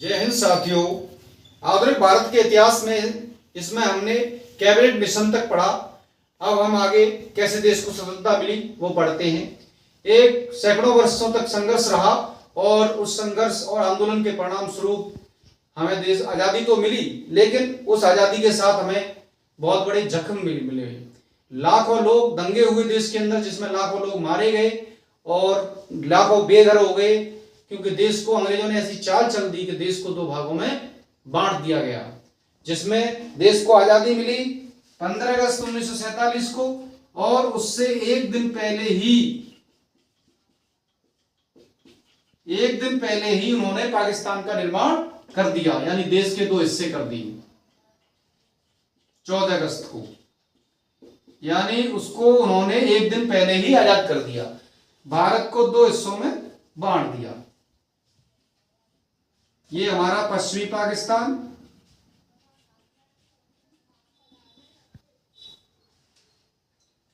जय हिंद साथियों। आधुनिक भारत के इतिहास में इसमें हमने कैबिनेट मिशन तक पढ़ा। अब हम आगे कैसे देश को स्वतंत्रता मिली वो पढ़ते हैं। एक सैकड़ों वर्षों तक संघर्ष रहा और उस संघर्ष और आंदोलन के परिणाम स्वरूप हमें देश आज़ादी तो मिली, लेकिन उस आज़ादी के साथ हमें बहुत बड़े जख्म मिले। लाखों लोग दंगे हुए देश के अंदर, जिसमें लाखों लोग मारे गए और लाखों बेघर हो गए, क्योंकि देश को अंग्रेजों ने ऐसी चाल चल दी कि देश को दो भागों में बांट दिया गया, जिसमें देश को आजादी मिली 15 अगस्त 1947 को, और उससे एक दिन पहले ही उन्होंने पाकिस्तान का निर्माण कर दिया, यानी देश के दो हिस्से कर दिए 14 अगस्त को, यानी उसको उन्होंने एक दिन पहले ही आजाद कर दिया। भारत को दो हिस्सों में बांट दिया। ये हमारा पश्चिमी पाकिस्तान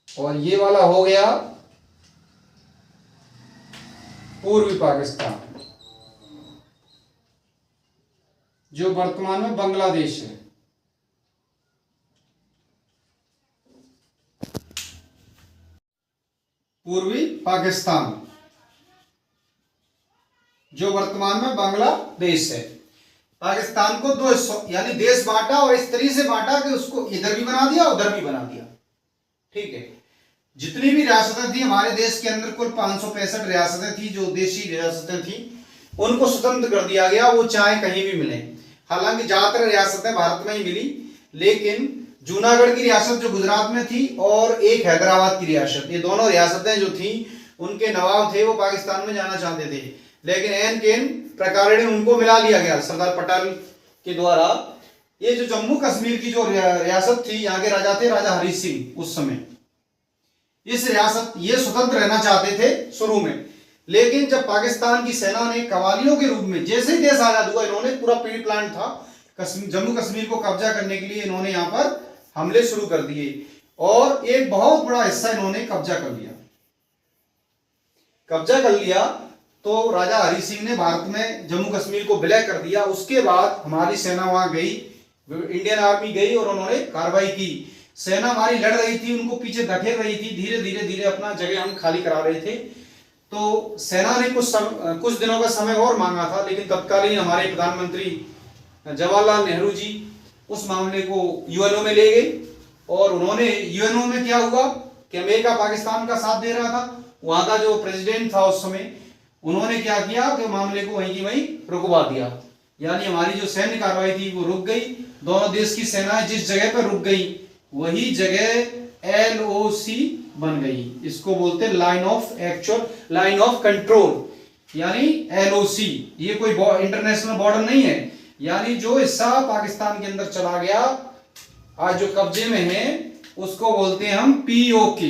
और ये वाला हो गया पूर्वी पाकिस्तान, जो वर्तमान में बांग्लादेश है। पूर्वी पाकिस्तान जो वर्तमान में बांग्लादेश है। पाकिस्तान को दो हिस्सों यानी देश बांटा, और इस तरीके से बांटा कि उसको इधर भी बना दिया उधर भी बना दिया। ठीक है, जितनी भी रियासतें थी हमारे देश के अंदर, कुल 565 रियासतें थी, जो देशी रियासतें थी, उनको स्वतंत्र कर दिया गया, वो चाहे कहीं भी मिले। हालांकि ज्यादातर रियासतें भारत में ही मिली, लेकिन जूनागढ़ की रियासत जो गुजरात में थी और एक हैदराबाद की रियासत, ये दोनों रियासतें जो थी, उनके नवाब थे वो पाकिस्तान में जाना चाहते थे, लेकिन एन केन प्रकार उनको मिला लिया गया सरदार पटेल के द्वारा। ये जो जम्मू कश्मीर की जो रियासत थी, यहाँ के राजा थे राजा हरि सिंह उस समय। इस रियासत ये स्वतंत्र रहना चाहते थे शुरू में, लेकिन जब पाकिस्तान की सेना ने कवालियों के रूप में, जैसे ही देश आजाद हुआ, इन्होंने पूरा प्री प्लान था जम्मू कश्मीर को कब्जा करने के लिए, इन्होंने यहाँ पर हमले शुरू कर दिए और एक बहुत बड़ा हिस्सा इन्होंने कब्जा कर लिया। तो राजा हरि सिंह ने भारत में जम्मू कश्मीर को विलय कर दिया। उसके बाद हमारी सेना वहां गई, इंडियन आर्मी गई और उन्होंने कार्रवाई की। सेना हमारी लड़ रही थी, उनको पीछे धकेल रही थी, धीरे धीरे अपना जगह हम खाली करा रहे थे। तो सेना ने कुछ दिनों का समय और मांगा था, लेकिन तत्कालीन हमारे प्रधानमंत्री जवाहरलाल नेहरू जी उस मामले को यूएनओ में ले गए, और उन्होंने यूएनओ में क्या हुआ कि अमेरिका पाकिस्तान का साथ दे रहा था, वहां का जो प्रेसिडेंट था उस समय, उन्होंने क्या किया कि मामले को वहीं की वहीं रुकवा दिया, यानी हमारी जो सैन्य कार्रवाई थी वो रुक गई। दोनों देश की सेनाएं जिस जगह पर रुक गई वही जगह LOC बन गई। इसको बोलते हैं लाइन ऑफ कंट्रोल, यानी LOC। ये कोई इंटरनेशनल बॉर्डर नहीं है, यानी जो हिस्सा पाकिस्तान के अंदर चला गया आज जो कब्जे में है, उसको बोलते हैं हम POK,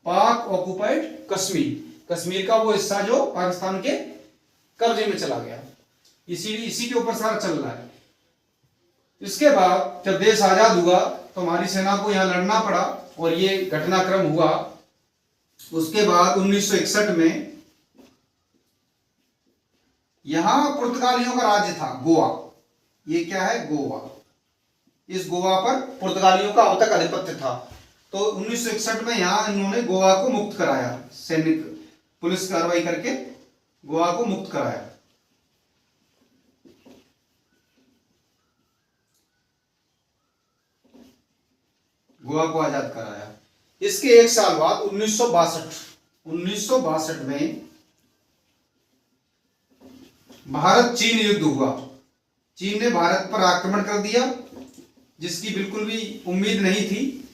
पाक ऑक्युपाइड कश्मीर। कश्मीर का वो हिस्सा जो पाकिस्तान के कब्जे में चला गया, इसी के ऊपर सारा चल रहा है। इसके बाद जब देश आजाद हुआ तो हमारी सेना को यहां लड़ना पड़ा और ये घटनाक्रम हुआ। उसके बाद 1961 में यहां पुर्तगालियों का राज्य था, गोवा। ये क्या है? गोवा। इस गोवा पर पुर्तगालियों का अब तक आधिपत्य था। तो 1961 में यहां इन्होंने गोवा को मुक्त कराया, सैनिक पुलिस कार्रवाई करके गोवा को मुक्त कराया। गोवा को आजाद कराया। इसके एक साल बाद 1962 में भारत चीन युद्ध हुआ। चीन ने भारत पर आक्रमण कर दिया, जिसकी बिल्कुल भी उम्मीद नहीं थी,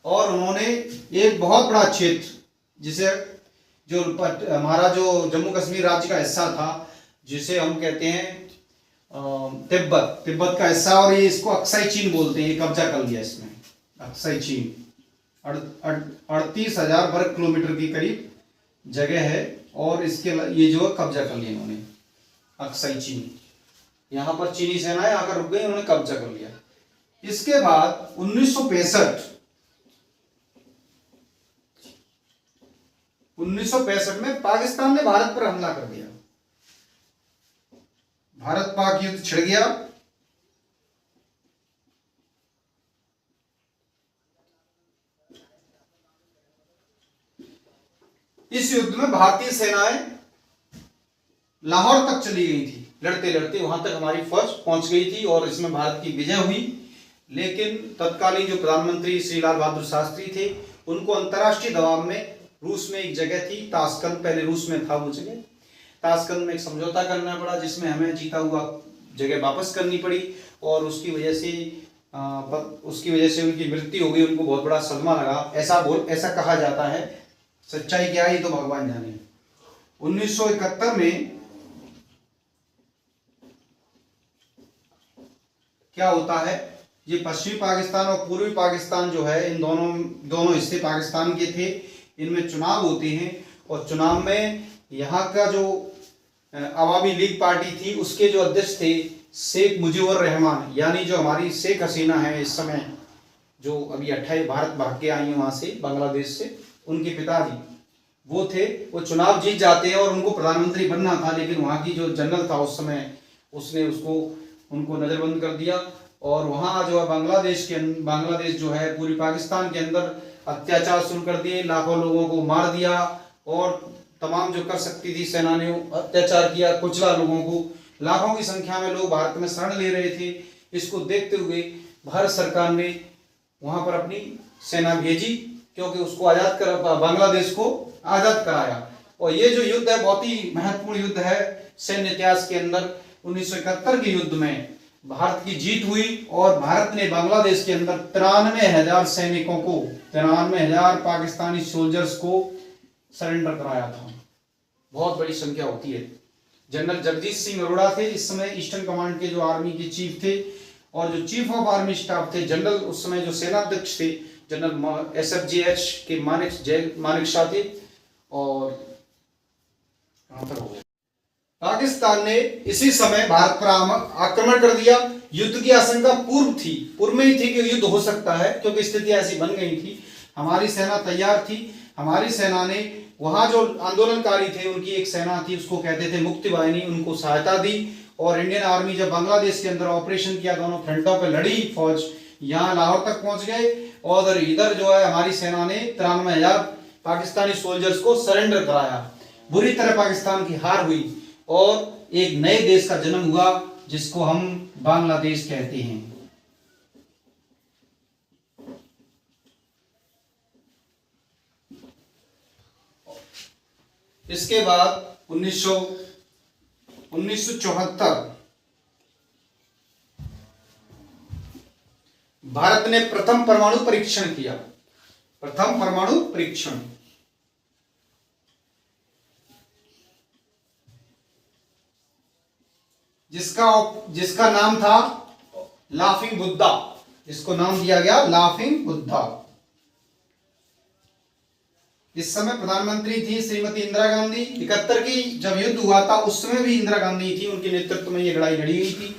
और उन्होंने एक बहुत बड़ा क्षेत्र, जिसे जो हमारा जो जम्मू कश्मीर राज्य का हिस्सा था, जिसे हम कहते हैं तिब्बत का हिस्सा, और ये इसको अक्साई चीन बोलते हैं, ये कब्जा कर लिया इसमें। अक्साई चीन 38,000 वर्ग किलोमीटर की करीब जगह है, और इसके ये जो कब्जा कर लिया इन्होंने अक्साई चीन। यहां पर चीनी सेनाएं आकर रुक गई, उन्होंने कब्जा कर लिया। इसके बाद 1965 में पाकिस्तान ने भारत पर हमला कर दिया। भारत पाक युद्ध छिड़ गया। इस युद्ध में भारतीय सेनाएं लाहौर तक चली गई थी, लड़ते लड़ते वहां तक हमारी फौज पहुंच गई थी और इसमें भारत की विजय हुई। लेकिन तत्कालीन जो प्रधानमंत्री श्री लाल बहादुर शास्त्री थे, उनको अंतर्राष्ट्रीय दबाव में रूस में एक जगह थी ताशकंद, पहले रूस में था वो जगह, ताशकंद में एक समझौता करना पड़ा जिसमें हमें जीता हुआ जगह वापस करनी पड़ी और उसकी वजह से उनकी मृत्यु हो गई। उनको बहुत बड़ा सदमा लगा, ऐसा कहा जाता है। सच्चाई क्या है ये तो भगवान जाने। 1971 में क्या होता है, ये पश्चिमी पाकिस्तान और पूर्वी पाकिस्तान जो है, इन दोनों हिस्से पाकिस्तान के थे, इनमें चुनाव होते हैं और चुनाव में यहाँ का जो अवामी लीग पार्टी थी उसके जो अध्यक्ष थे शेख मुजीबुर रहमान, यानी जो हमारी शेख हसीना है इस समय, जो अभी 28 भारत भाग के आई है वहां से, बांग्लादेश से, उनके पिताजी वो थे। वो चुनाव जीत जाते हैं और उनको प्रधानमंत्री बनना था, लेकिन वहाँ की जो जनरल था उस समय उसने उनको नज़रबंद कर दिया और वहाँ जो है बांग्लादेश जो है पूरी पाकिस्तान के अंदर अत्याचार शुरू कर दिए, लाखों लोगों को मार दिया और तमाम जो कर सकती थी सेना ने अत्याचार किया, कुचला लोगों को। लाखों की संख्या में लोग भारत में शरण ले रहे थे। इसको देखते हुए भारत सरकार ने वहाँ पर अपनी सेना भेजी, क्योंकि उसको बांग्लादेश को आज़ाद कराया। और ये जो युद्ध है बहुत ही महत्वपूर्ण युद्ध है सैन्य इतिहास के अंदर। 1971 के युद्ध में भारत की जीत हुई और भारत ने बांग्लादेश के अंदर 93,000 सैनिकों को, 93,000 पाकिस्तानी सोल्जर्स को सरेंडर कराया था। बहुत बड़ी संख्या होती है। जनरल जगजीत सिंह अरोड़ा थे इस समय ईस्टर्न कमांड के जो आर्मी के चीफ थे, और जो चीफ ऑफ आर्मी स्टाफ थे, जनरल उस समय जो सेनाध्यक्ष थे जनरल SFJH के मानिक शाह थे। और पाकिस्तान ने इसी समय भारत पर आक्रमण कर दिया। युद्ध की आशंका पूर्व में ही थी कि युद्ध हो सकता है, क्योंकि स्थिति ऐसी बन गई थी। हमारी सेना तैयार थी। हमारी सेना ने वहां जो आंदोलनकारी थे उनकी एक सेना थी, उसको कहते थे मुक्ति वाहिनी, उनको सहायता दी। और इंडियन आर्मी जब बांग्लादेश के अंदर ऑपरेशन किया, दोनों फ्रंटों पर लड़ी, फौज यहाँ लाहौर तक पहुंच गए और इधर जो है हमारी सेना ने 93,000 पाकिस्तानी सोल्जर्स को सरेंडर कराया। बुरी तरह पाकिस्तान की हार हुई और एक नए देश का जन्म हुआ जिसको हम बांग्लादेश कहते हैं। इसके बाद 1974 भारत ने प्रथम परमाणु परीक्षण किया। प्रथम परमाणु परीक्षण जिसका नाम था लाफिंग बुद्धा, जिसको नाम दिया गया लाफिंग बुद्धा। इस समय प्रधानमंत्री थी श्रीमती इंदिरा गांधी। 71 की जब युद्ध हुआ था उस समय भी इंदिरा गांधी थी, उनके नेतृत्व में ये लड़ाई लड़ी गई थी।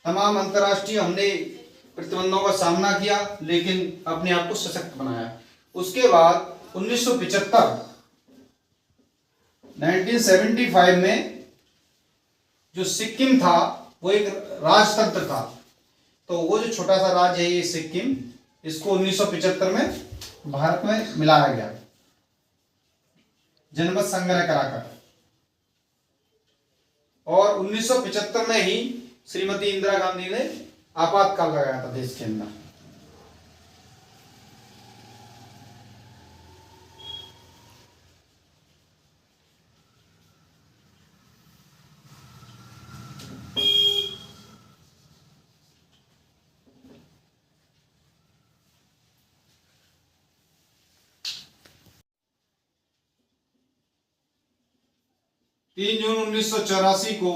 तमाम अंतर्राष्ट्रीय हमने प्रतिबंधों का सामना किया, लेकिन अपने आप को सशक्त बनाया। उसके बाद 1975 में जो सिक्किम था वो एक राजतंत्र था। तो वो जो छोटा सा राज्य है ये सिक्किम, इसको 1975 में भारत में मिलाया गया जनमत संग्रह कराकर। और 1975 में ही श्रीमती इंदिरा गांधी ने आपातकाल लगाया था देश के अंदर। तीन जून 1984 को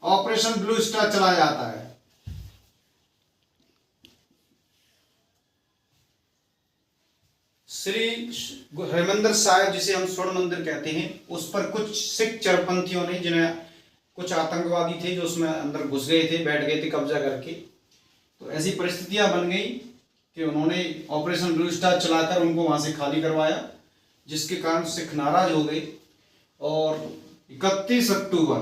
ऑपरेशन ब्लू स्टार चलाया जाता है। श्री हरिमंदिर साहिब, जिसे हम स्वर्ण मंदिर कहते हैं, उस पर कुछ सिख चरपंथियों ने, जिन्हें कुछ आतंकवादी थे जो उसमें अंदर घुस गए थे, बैठ गए थे कब्जा करके। तो ऐसी परिस्थितियां बन गई कि उन्होंने ऑपरेशन ब्लू स्टार चलाकर उनको वहां से खाली करवाया। जिसके कारण सिख नाराज हो गए और 31 अक्टूबर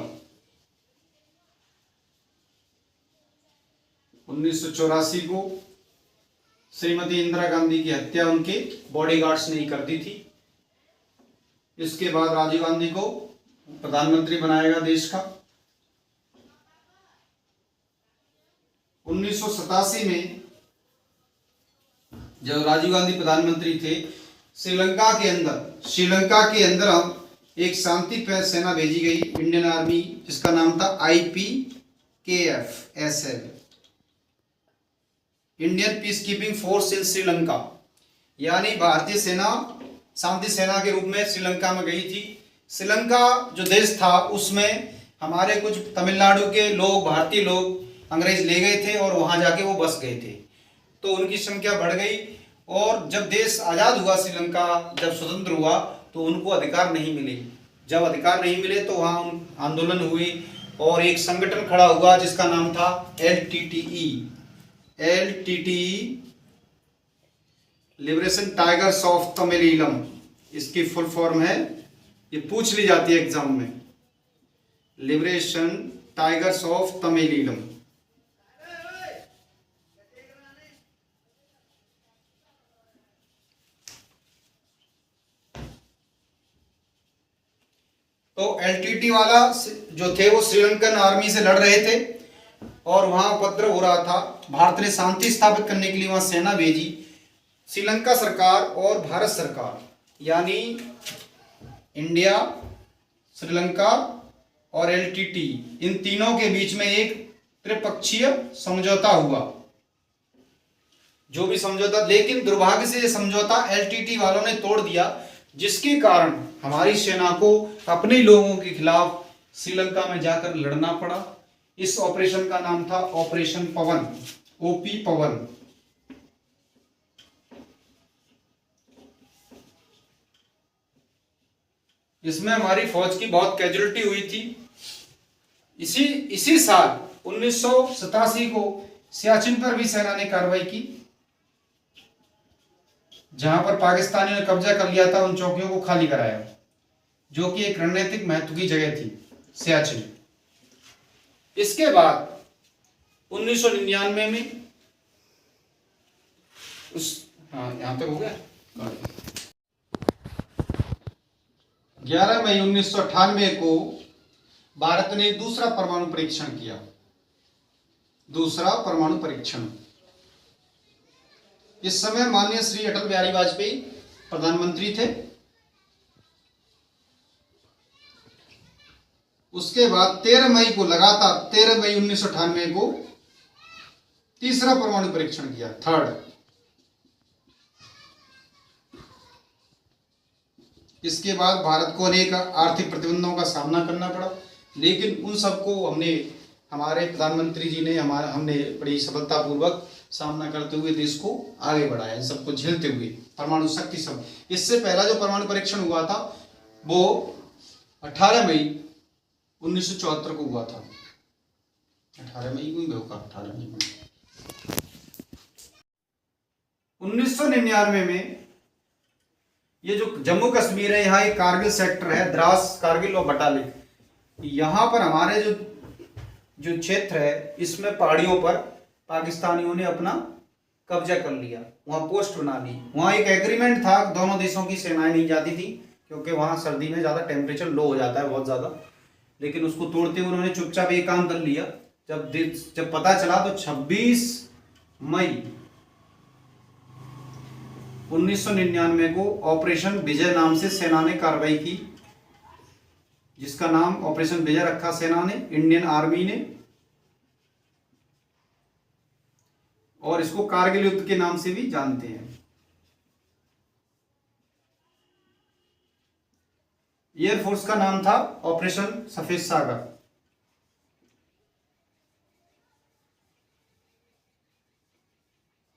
1984 को श्रीमती इंदिरा गांधी की हत्या उनके बॉडीगार्ड्स ने ही कर दी थी। इसके बाद राजीव गांधी को प्रधानमंत्री बनाया गया देश का। 1987 में जब राजीव गांधी प्रधानमंत्री थे, श्रीलंका के अंदर हम एक शांति सेना भेजी गई, इंडियन आर्मी, जिसका नाम था IPKF-SL, Indian peace keeping force in Sri Lanka. यानी भारतीय सेना शांति सेना के रूप में श्रीलंका में गई थी। श्रीलंका जो देश था उसमें हमारे कुछ तमिलनाडु के लोग, भारतीय लोग अंग्रेज ले गए थे और वहां जाके वो बस गए थे, तो उनकी संख्या बढ़ गई। और जब देश आज़ाद हुआ, श्रीलंका जब स्वतंत्र हुआ, तो उनको अधिकार नहीं मिले। जब अधिकार नहीं मिले तो वहाँ आंदोलन हुए और एक संगठन खड़ा हुआ जिसका नाम था LTTE, लिबरेशन टाइगर्स ऑफ तमिलीलम। इसकी फुल फॉर्म है, ये पूछ ली जाती है एग्जाम में, लिबरेशन टाइगर्स ऑफ तमिलीलम। तो LTT वाला जो थे वो श्रीलंकन आर्मी से लड़ रहे थे और वहां उपद्रव हो रहा था। भारत ने शांति स्थापित करने के लिए वहां सेना भेजी। श्रीलंका सरकार और भारत सरकार यानी इंडिया, श्रीलंका और LTT, इन तीनों के बीच में एक त्रिपक्षीय समझौता हुआ, जो भी समझौता, लेकिन दुर्भाग्य से ये समझौता LTT वालों ने तोड़ दिया, जिसके कारण हमारी सेना को अपने लोगों के खिलाफ श्रीलंका में जाकर लड़ना पड़ा। इस ऑपरेशन का नाम था ऑपरेशन पवन, OP पवन। इसमें हमारी फौज की बहुत कैजुअलिटी हुई थी। इसी साल 1987 को सियाचिन पर भी सेना ने कार्रवाई की, जहां पर पाकिस्तानियों ने कब्जा कर लिया था, उन चौकियों को खाली कराया, जो कि एक रणनीतिक महत्व की जगह थी सियाचिन। इसके बाद 1999 में यहां तक हो गया। 11 मई 1998 को भारत ने दूसरा परमाणु परीक्षण किया। इस समय माननीय श्री अटल बिहारी वाजपेयी प्रधानमंत्री थे। उसके बाद 13 मई 1998 को तीसरा परमाणु परीक्षण किया, थर्ड। इसके बाद भारत को अनेक आर्थिक प्रतिबंधों का सामना करना पड़ा, लेकिन उन सबको हमारे प्रधानमंत्री जी ने हमने बड़ी सफलतापूर्वक सामना करते हुए देश को आगे बढ़ाया, इन सबको झेलते हुए परमाणु शक्ति सब। इससे पहला जो परमाणु परीक्षण हुआ था वो 18 मई 1974 को हुआ था। 18 मई को ही होगा, 18 मई को। 1999 में ये जो जम्मू कश्मीर है, यहाँ एक कारगिल सेक्टर है, द्रास, कारगिल और बटालिक। यहाँ पर हमारे जो क्षेत्र है, इसमें पहाड़ियों पर पाकिस्तानियों ने अपना कब्जा कर लिया, वहाँ पोस्ट बना ली। वहाँ एक एग्रीमेंट था, दोनों देशों की सेनाएं नहीं जाती थी, क्योंकि वहाँ सर्दी में ज़्यादा टेम्परेचर लो हो जाता है, बहुत ज़्यादा। लेकिन उसको तोड़ते हुए उन्होंने चुपचाप ये काम कर लिया। जब पता चला तो 26 मई 1999 को ऑपरेशन विजय नाम से सेना ने कार्रवाई की, जिसका नाम ऑपरेशन विजय रखा सेना ने, इंडियन आर्मी ने, और इसको कारगिल युद्ध के नाम से भी जानते हैं। एयरफोर्स का नाम था ऑपरेशन सफेद सागर।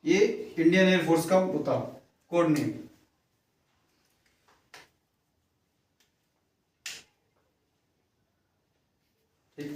ये इंडियन एयरफोर्स का होता कोड नेम।